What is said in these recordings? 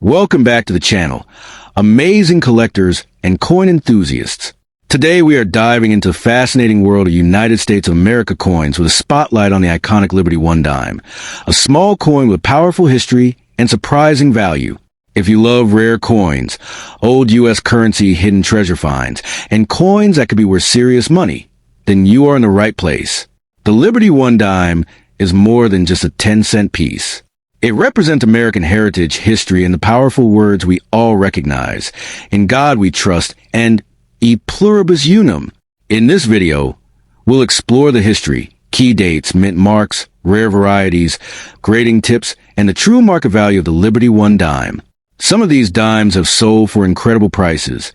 Welcome back to the channel, amazing collectors and coin enthusiasts. Today we are diving into the fascinating world of United States of America coins with a spotlight on the iconic Liberty One dime, a small coin with powerful history and surprising value. If you love rare coins, old U.S. currency hidden treasure finds, and coins that could be worth serious money, then you are in the right place. The Liberty One dime is more than just a 10-cent piece. It represents American heritage, history, and the powerful words we all recognize. In God we trust, and E pluribus unum. In this video, we'll explore the history, key dates, mint marks, rare varieties, grading tips, and the true market value of the Liberty One dime. Some of these dimes have sold for incredible prices,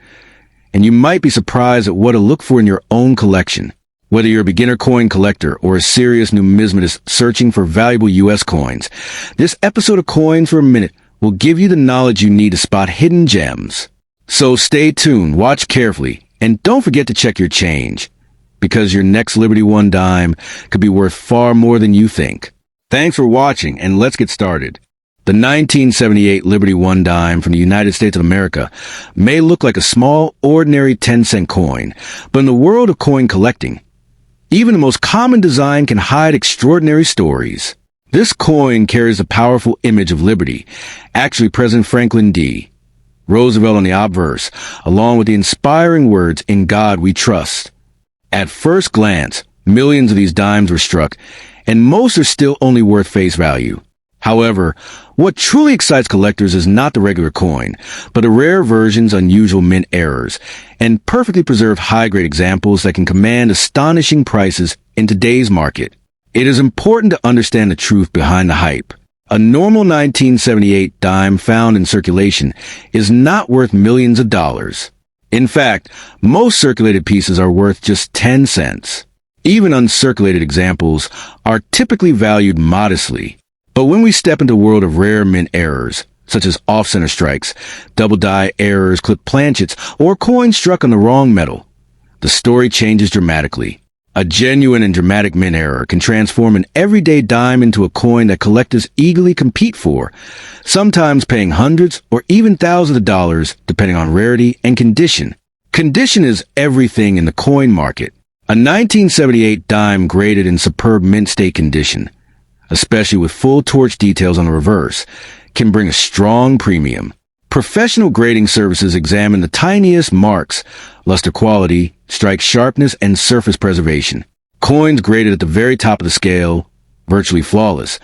and you might be surprised at what to look for in your own collection. Whether you're a beginner coin collector or a serious numismatist searching for valuable U.S. coins, this episode of Coins for a Minute will give you the knowledge you need to spot hidden gems. So stay tuned, watch carefully, and don't forget to check your change, because your next Liberty One dime could be worth far more than you think. Thanks for watching, and let's get started. The 1978 Liberty One dime from the United States of America may look like a small, ordinary 10-cent coin, but in the world of coin collecting, even the most common design can hide extraordinary stories. This coin carries the powerful image of liberty, actually President Franklin D. Roosevelt on the obverse, along with the inspiring words, "In God we trust." At first glance, millions of these dimes were struck, and most are still only worth face value. However, what truly excites collectors is not the regular coin, but the rare versions, unusual mint errors, and perfectly preserved high-grade examples that can command astonishing prices in today's market. It is important to understand the truth behind the hype. A normal 1978 dime found in circulation is not worth millions of dollars. In fact, most circulated pieces are worth just 10 cents. Even uncirculated examples are typically valued modestly. But when we step into a world of rare mint errors, such as off-center strikes, double die errors, clipped planchets, or coins struck on the wrong metal, the story changes dramatically. A genuine and dramatic mint error can transform an everyday dime into a coin that collectors eagerly compete for, sometimes paying hundreds or even thousands of dollars depending on rarity and condition. Condition is everything in the coin market. A 1978 dime graded in superb mint state condition, especially with full torch details on the reverse, can bring a strong premium. Professional grading services examine the tiniest marks, luster quality, strike sharpness, and surface preservation. Coins graded at the very top of the scale, virtually flawless,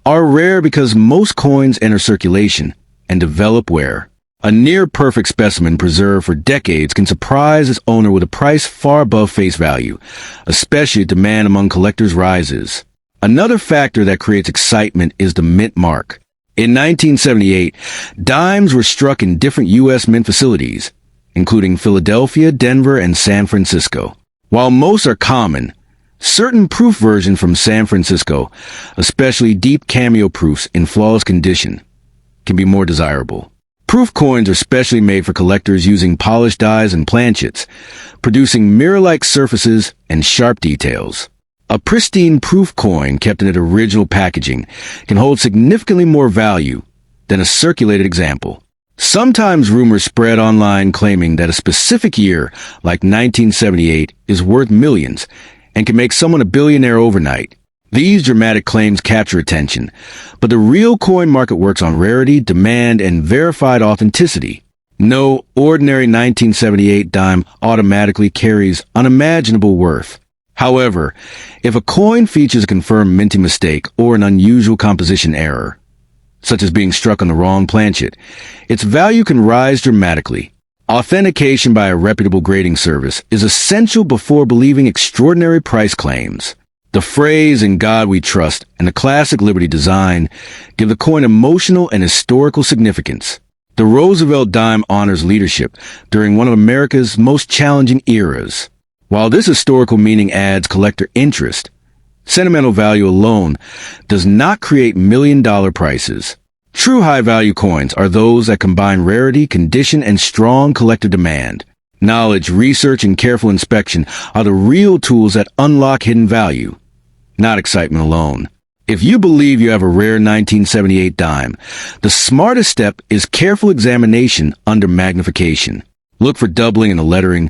are rare because most coins enter circulation and develop wear. A near-perfect specimen preserved for decades can surprise its owner with a price far above face value, especially as demand among collectors rises. Another factor that creates excitement is the mint mark. In 1978, dimes were struck in different U.S. mint facilities, including Philadelphia, Denver, and San Francisco. While most are common, certain proof versions from San Francisco, especially deep cameo proofs in flawless condition, can be more desirable. Proof coins are specially made for collectors using polished dies and planchets, producing mirror-like surfaces and sharp details. A pristine proof coin kept in its original packaging can hold significantly more value than a circulated example. Sometimes rumors spread online claiming that a specific year, like 1978, is worth millions and can make someone a billionaire overnight. These dramatic claims capture attention, but the real coin market works on rarity, demand, and verified authenticity. No ordinary 1978 dime automatically carries unimaginable worth. However, if a coin features a confirmed minting mistake or an unusual composition error, such as being struck on the wrong planchet, its value can rise dramatically. Authentication by a reputable grading service is essential before believing extraordinary price claims. The phrase "In God we trust" and the classic Liberty design give the coin emotional and historical significance. The Roosevelt dime honors leadership during one of America's most challenging eras. While this historical meaning adds collector interest, sentimental value alone does not create million-dollar prices. True high-value coins are those that combine rarity, condition, and strong collector demand. Knowledge, research, and careful inspection are the real tools that unlock hidden value, not excitement alone. If you believe you have a rare 1978 dime, the smartest step is careful examination under magnification. Look for doubling in the lettering,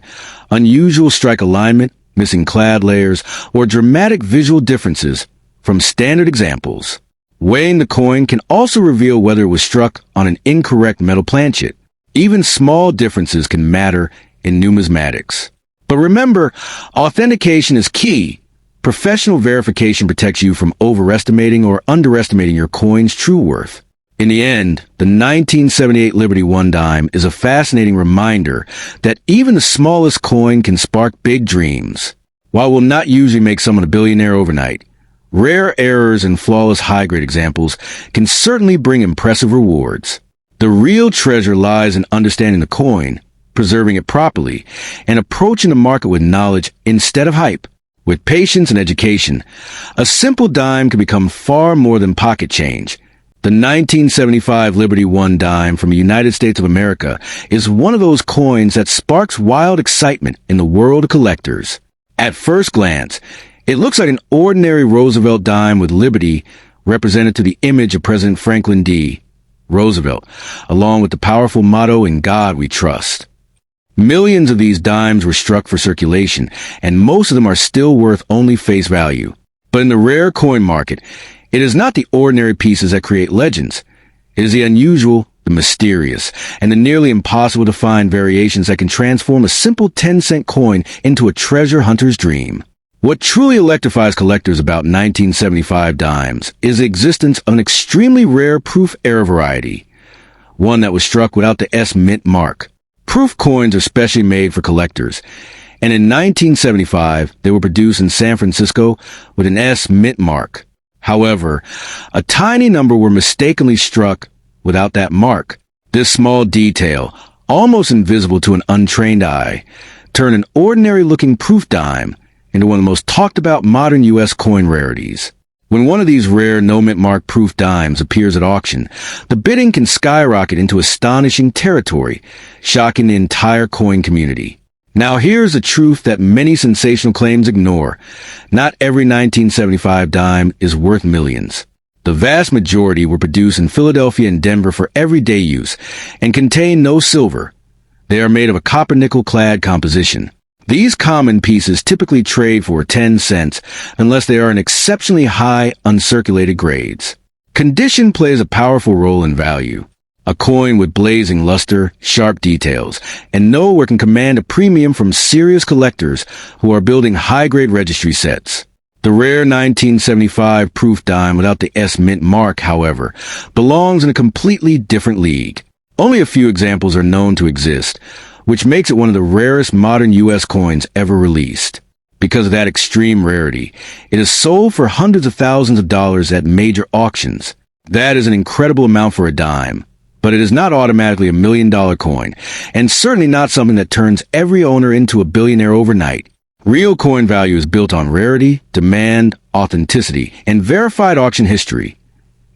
unusual strike alignment, missing clad layers, or dramatic visual differences from standard examples. Weighing the coin can also reveal whether it was struck on an incorrect metal planchet. Even small differences can matter in numismatics. But remember, authentication is key. Professional verification protects you from overestimating or underestimating your coin's true worth. In the end, the 1978 Liberty One dime is a fascinating reminder that even the smallest coin can spark big dreams. While we'll not usually make someone a billionaire overnight, rare errors and flawless high-grade examples can certainly bring impressive rewards. The real treasure lies in understanding the coin, preserving it properly, and approaching the market with knowledge instead of hype. With patience and education, a simple dime can become far more than pocket change. The 1975 Liberty One dime from the United States of America is one of those coins that sparks wild excitement in the world of collectors. At first glance, it looks like an ordinary Roosevelt dime with Liberty represented to the image of President Franklin D. Roosevelt, along with the powerful motto, "In God We Trust." Millions of these dimes were struck for circulation, and most of them are still worth only face value. But in the rare coin market, it is not the ordinary pieces that create legends. It is the unusual, the mysterious, and the nearly impossible to find variations that can transform a simple 10-cent coin into a treasure hunter's dream. What truly electrifies collectors about 1975 dimes is the existence of an extremely rare proof error variety, one that was struck without the S mint mark. Proof coins are specially made for collectors, and in 1975, they were produced in San Francisco with an S mint mark. However, a tiny number were mistakenly struck without that mark. This small detail, almost invisible to an untrained eye, turned an ordinary-looking proof dime into one of the most talked-about modern U.S. coin rarities. When one of these rare no-mint mark proof dimes appears at auction, the bidding can skyrocket into astonishing territory, shocking the entire coin community. Now here's a truth that many sensational claims ignore. Not every 1975 dime is worth millions. The vast majority were produced in Philadelphia and Denver for everyday use and contain no silver. They are made of a copper-nickel clad composition. These common pieces typically trade for 10 cents unless they are in exceptionally high uncirculated grades. Condition plays a powerful role in value. A coin with blazing luster, sharp details, and nowhere can command a premium from serious collectors who are building high-grade registry sets. The rare 1975 proof dime without the S mint mark, however, belongs in a completely different league. Only a few examples are known to exist, which makes it one of the rarest modern U.S. coins ever released. Because of that extreme rarity, it is sold for hundreds of thousands of dollars at major auctions. That is an incredible amount for a dime, but it is not automatically $1 million coin, and certainly not something that turns every owner into a billionaire overnight. Real coin value is built on rarity, demand, authenticity, and verified auction history,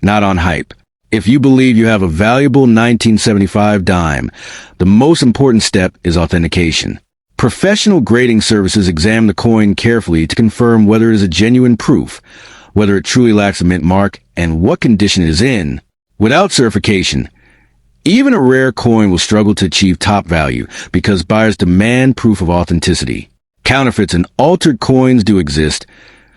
not on hype. If you believe you have a valuable 1975 dime, the most important step is authentication. Professional grading services examine the coin carefully to confirm whether it is a genuine proof, whether it truly lacks a mint mark, and what condition it is in. Without certification, even a rare coin will struggle to achieve top value because buyers demand proof of authenticity. Counterfeits and altered coins do exist,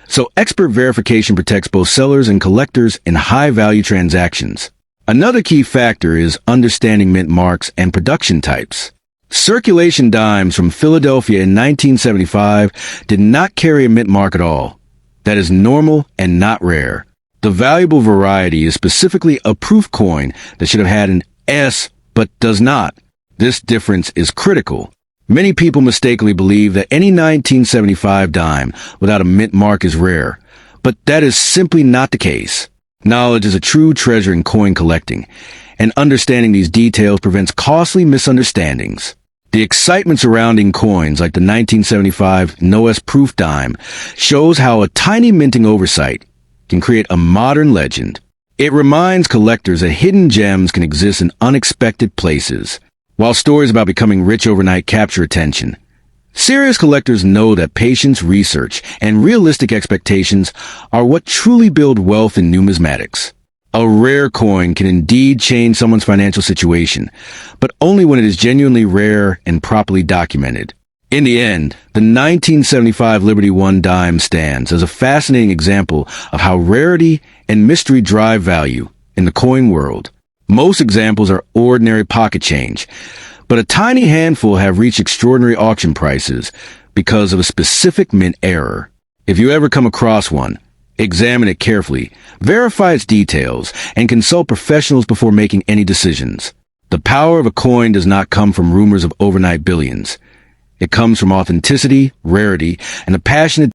so expert verification protects both sellers and collectors in high-value transactions. Another key factor is understanding mint marks and production types. Circulation dimes from Philadelphia in 1975 did not carry a mint mark at all. That is normal and not rare. The valuable variety is specifically a proof coin that should have had an S but does not. This difference is critical. Many people mistakenly believe that any 1975 dime without a mint mark is rare, but that is simply not the case. Knowledge is a true treasure in coin collecting, and understanding these details prevents costly misunderstandings. The excitement surrounding coins like the 1975 No-S proof dime shows how a tiny minting oversight can create a modern legend. It reminds collectors that hidden gems can exist in unexpected places. While stories about becoming rich overnight capture attention, Serious collectors know that patience, research, and realistic expectations are what truly build wealth in numismatics. A rare coin can indeed change someone's financial situation, but only when it is genuinely rare and properly documented. In the end, the 1975 Liberty One dime stands as a fascinating example of how rarity and mystery drive value in the coin world. Most examples are ordinary pocket change, but a tiny handful have reached extraordinary auction prices because of a specific mint error. If you ever come across one, examine it carefully, verify its details, and consult professionals before making any decisions. The power of a coin does not come from rumors of overnight billions. It comes from authenticity, rarity, and a passionate